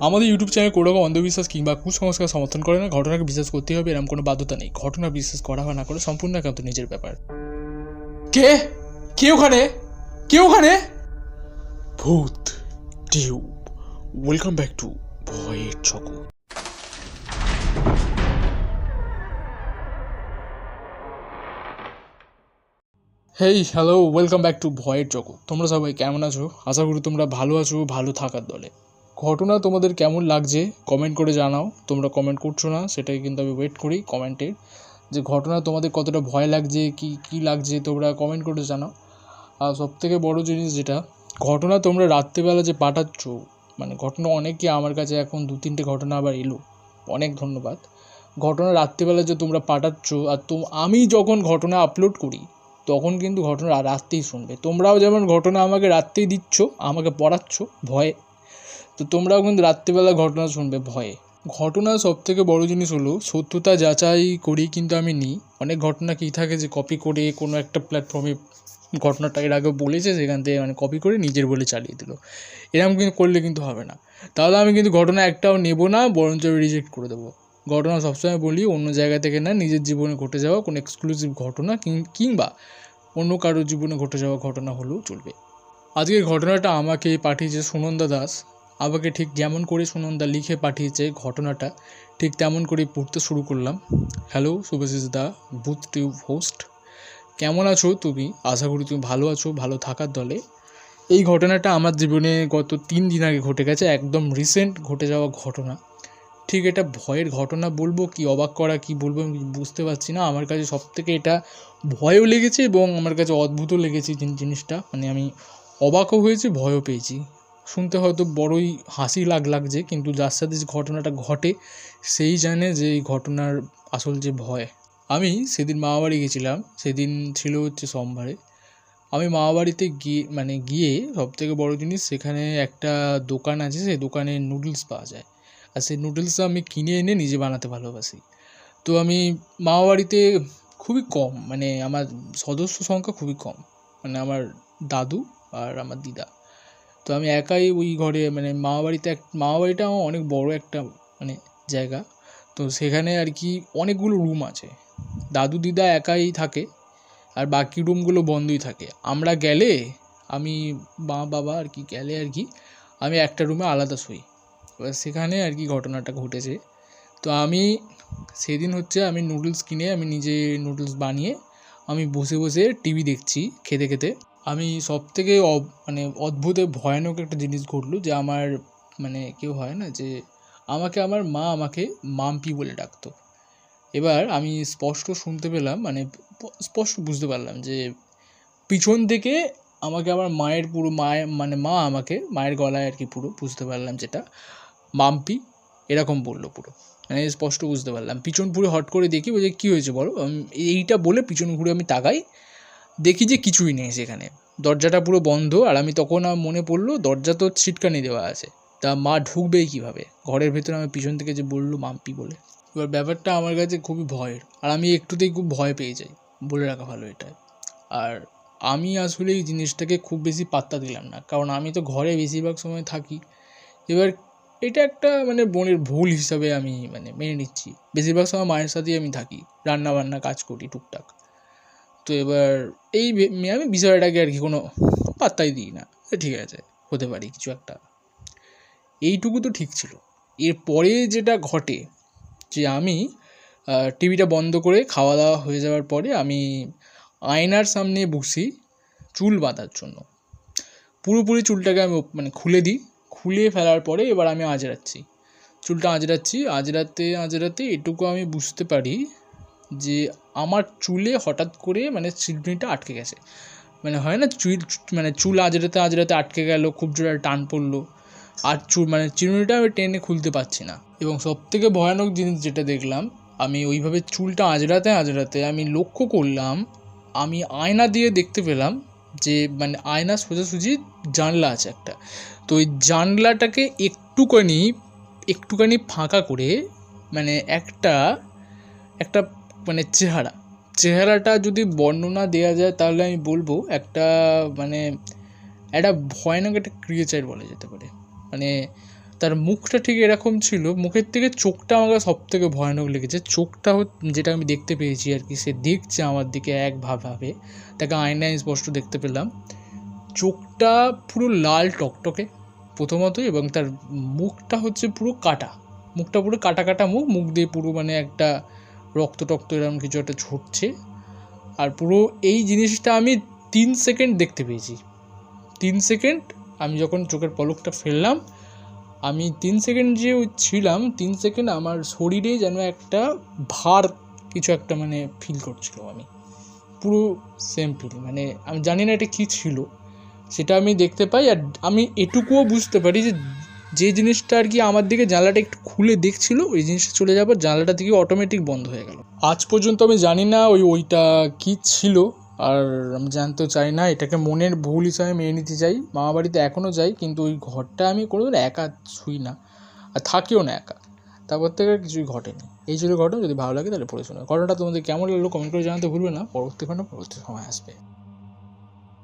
আমাদের YouTube channel কোনো রকম অন্ধবিশ্বাস কিংবা কুসংস্কার সমর্থন করে না। ঘটনাকে বিশ্বাস করতেই হবে এরকম কোনো বাধ্যতা নেই। ঘটনা বিশ্বাস করা হয় না করে সম্পূর্ণ একান্ত নিজের ব্যাপার। কে কে ওখানে কে ওখানে? ভূত টিউব, ওয়েলকাম ব্যাক টু ভয়ের জগৎ। Hey hello, welcome back to ভয়ের জগৎ। তোমরা সবাই কেমন আছো? আশা করি তোমরা ভালো আছো, ভালো থাকার দলে। ঘটনা তোমাদের কেমন লাগছে কমেন্ট করে জানাও। তোমরা কমেন্ট করছো না, সেটাই কিন্তু আমি ওয়েট করি কমেন্টের, যে ঘটনা তোমাদের কতটা ভয় লাগছে, কি লাগছে তোমরা কমেন্ট করে জানাও। আর সবথেকে বড় জিনিস যেটা, ঘটনা তোমরা রাত্রিবেলা যে পাঠাচ্ছ, মানে ঘটনা অনেকে আমার কাছে এখন 2-3টে ঘটনা আবার এলো, অনেক ধন্যবাদ। ঘটনা রাত্রিবেলা যে তোমরা পাঠাচ্ছ, আর আমি যখন ঘটনা আপলোড করি তখন কিন্তু ঘটনা রাত্রেই শুনবে। তোমরাও যেমন ঘটনা আমাকে রাত্রেই দিচ্ছ, আমাকে পড়াচ্ছ ভয়ে, তো তোমরাও কিন্তু রাত্রিবেলা ঘটনা শুনবে ভয়ে। ঘটনা সবথেকে বড় জিনিস হলো সত্যতা যাচাই করি কিন্তু আমি নিই। অনেক ঘটনা কী থাকে যে কপি করে কোনো একটা প্ল্যাটফর্মে ঘটনাটা এর আগে বলেছে, সেখান থেকে মানে কপি করে নিজের বলে চালিয়ে দিল। এরকম কিন্তু করলে কিন্তু হবে না। তাহলে আমি কিন্তু ঘটনা একটাও নেব না, বরঞ্চ রিজেক্ট করে দেবো। ঘটনা সবসময় বলি অন্য জায়গা থেকে না, নিজের জীবনে ঘটে যাওয়া কোনো এক্সক্লুসিভ ঘটনা কিংবা অন্য কারোর জীবনে ঘটে যাওয়া ঘটনা হলেও চলবে। আজকের ঘটনাটা আমাকে পাঠিয়েছে সুনন্দা দাস। আমাকে ঠিক যেমন করে সুনন্দা লিখে পাঠিয়েছে ঘটনাটা, ঠিক তেমন করেই পড়তে শুরু করলাম। হ্যালো শুভাশিস দা, ভূত টিউব হোস্ট, কেমন আছো তুমি? আশা করি তুমি ভালো আছো, ভালো থাকার দলে। এই ঘটনাটা আমার জীবনে গত 3 দিন আগে ঘটে গেছে, একদম রিসেন্ট ঘটে যাওয়া ঘটনা। ঠিক এটা ভয়ের ঘটনা বলবো কি অবাক করা কি বলবো আমি বুঝতে পারছি না। আমার কাছে সবথেকে এটা ভয়ও লেগেছে এবং আমার কাছে অদ্ভুতও লেগেছে জিনিসটা। মানে আমি অবাকও হয়েছি, ভয়ও পেয়েছি। শুনতে হয়তো বড়ই হাসি লাগছে, কিন্তু যার সাথে যে ঘটনাটা ঘটে সেই জানে যে এই ঘটনার আসল যে ভয়। আমি সেদিন মামাবাড়ি গেছিলাম, সেদিন ছিল হচ্ছে সোমবারে। আমি মামাবাড়িতে গিয়ে সবথেকে বড় জিনিস, সেখানে একটা দোকান আছে, সেই দোকানে নুডলস পাওয়া যায়। আর সেই নুডলসটা আমি কিনে এনে নিজে বানাতে ভালোবাসি। তো আমি মামাবাড়িতে খুবই কম, মানে আমার সদস্য সংখ্যা খুবই কম, মানে আমার দাদু আর আমার দিদা। তো আমি একাই ওই ঘরে, মানে মামাবাড়িটা আমার অনেক বড় একটা মানে জায়গা। তো সেখানে আর কি অনেকগুলো রুম আছে। দাদু দিদা একাই থাকে আর বাকি রুমগুলো বন্ধই থাকে। আমরা গেলে, আমি মা বাবা আর কি গেলে আর কি আমি একটা রুমে আলাদা শুই। এবার সেখানে আর কি ঘটনাটা ঘটেছে। তো আমি সেদিন হচ্ছে আমি নুডলস কিনে আমি নিজে নুডলস বানিয়ে আমি বসে বসে টিভি দেখছি খেতে খেতে। আমি সবথেকে মানে অদ্ভুত ভয়ানক একটা জিনিস ঘটলো, যে আমার মানে কেউ হয় না যে আমার মা আমাকে মাম্পি বলে ডাকতো। এবার আমি স্পষ্ট শুনতে পেলাম, মানে স্পষ্ট বুঝতে পারলাম যে পিছন থেকে আমাকে আমার মা আমাকে মায়ের গলায় আর কি পুরো বুঝতে পারলাম যেটা মাম্পি এরকম বললো পুরো, মানে স্পষ্ট বুঝতে পারলাম। পিছন ঘুরে হট করে দেখি, বলছে কী হয়েছে বলো। এইটা বলে পিছন ঘুরে আমি তাকাই, দেখি যে কিছুই নেই সেখানে, দরজাটা পুরো বন্ধ। আর আমি তখন মনে পড়লো দরজা তো ছিটকানি দেওয়া আছে, তা মা ঢুকবেই কীভাবে ঘরের ভেতরে, আমার পিছন থেকে যে বললো মাম্পি বলে। এবার ব্যাপারটা আমার কাছে খুবই ভয়ের, আর আমি একটুতেই খুব ভয় পেয়ে যাই, বলে রাখা ভালো এটা। আর আমি আসলে এই জিনিসটাকে খুব বেশি পাত্তা দিলাম না, কারণ আমি তো ঘরে বেশিরভাগ সময় থাকি। এবার এটা একটা মানে বোনের ভুল হিসাবে আমি মানে মেনে নিচ্ছি। বেশিরভাগ সময় মায়ের সাথেই আমি থাকি, রান্না বান্না কাজ করি টুকটাক। তো এবার আমি বিষয়টাকে আর কি কোনো পাত্তাই দিই না, ঠিক আছে হতে পারি কিছু একটা, এইটুকু তো ঠিক ছিল। এরপরে যেটা ঘটে, যে আমি টিভিটা বন্ধ করে খাওয়া দাওয়া হয়ে যাওয়ার পরে আমি আয়নার সামনে বসি চুল বাঁধার জন্য। পুরোপুরি চুলটাকে আমি মানে খুলে ফেলার পরে এবার আমি চুলটা আঁচড়াতে এটুকু আমি বুঝতে পারি যে আমার চুলে হঠাৎ করে মানে চিরুনিটা আটকে গেছে। মানে হয় না চুল আঁচড়াতে আটকে গেল, খুব জোরে টান পড়লো, আর চিরুনিটা আমি টেনে খুলতে পারছি না। এবং সবথেকে ভয়ানক জিনিস যেটা দেখলাম, আমি ওইভাবে চুলটা আঁচড়াতে আমি লক্ষ্য করলাম, আমি আয়না দিয়ে দেখতে পেলাম যে মানে আয়না সোজাসুজি জানলা আছে একটা। তো ওই জানলাটাকে একটুখানি ফাঁকা করে মানে একটা মানে চেহারাটা যদি বর্ণনা দেওয়া যায় তাহলে আমি বলবো একটা ভয়ানক একটা ক্রিয়েচার বলা যেতে পারে। মানে তার মুখটা ঠিক এরকম ছিল, মুখের থেকে চোখটা আমাকে সব থেকে ভয়ানক লেগেছে। চোখটা যেটা আমি দেখতে পেয়েছি আর কি, সে দেখছে আমার দিকে একভাবে, তাকে আয়নায় স্পষ্ট দেখতে পেলাম। চোখটা পুরো লাল টকটকে প্রথমতই, এবং তার মুখটা হচ্ছে পুরো কাটা, মুখটা পুরো কাটা কাটা মুখ দিয়ে পুরো মানে একটা রক্ত টক্ত এরকম কিছু একটা ছুটছে। আর পুরো এই জিনিসটা আমি 3 সেকেন্ড দেখতে পেয়েছি। 3 সেকেন্ড আমি যখন চোখের পলকটা ফেললাম, আমি 3 সেকেন্ড যে ছিলাম, 3 সেকেন্ড আমার শরীরে যেন একটা ভার কিছু একটা মানে ফিল করছিলাম আমি, পুরো সেম ফিল। মানে আমি জানি না এটা কী ছিল, সেটা আমি দেখতে পাই। আর আমি এটুকুও বুঝতে পারি যে জিনিসটা আর কি আমার দিকে জানলাটা একটু খুলে দেখছিল, ওই জিনিসটা চলে যাবার জানলাটা থেকে অটোমেটিক বন্ধ হয়ে গেল। আজ পর্যন্ত আমি জানি না ওইটা কী ছিল, আর আমি জানতেও চাই না। এটাকে মনের ভুল হিসাবে মেনে নিতে চাই। মামা বাড়িতে এখনও যাই, কিন্তু ওই ঘরটা আমি কোনোদিন একা ছুঁই না, আর থাকিও না একা। তারপর থেকে আর কিছুই ঘটেনি। এই ছিল ঘটনা। যদি ভালো লাগে তাহলে পড়ে শোনো। ঘটনাটা তোমাদের কেমন লাগলো কমেন্ট করে জানাতে ভুলবে না। পরবর্তী সময় আসবে।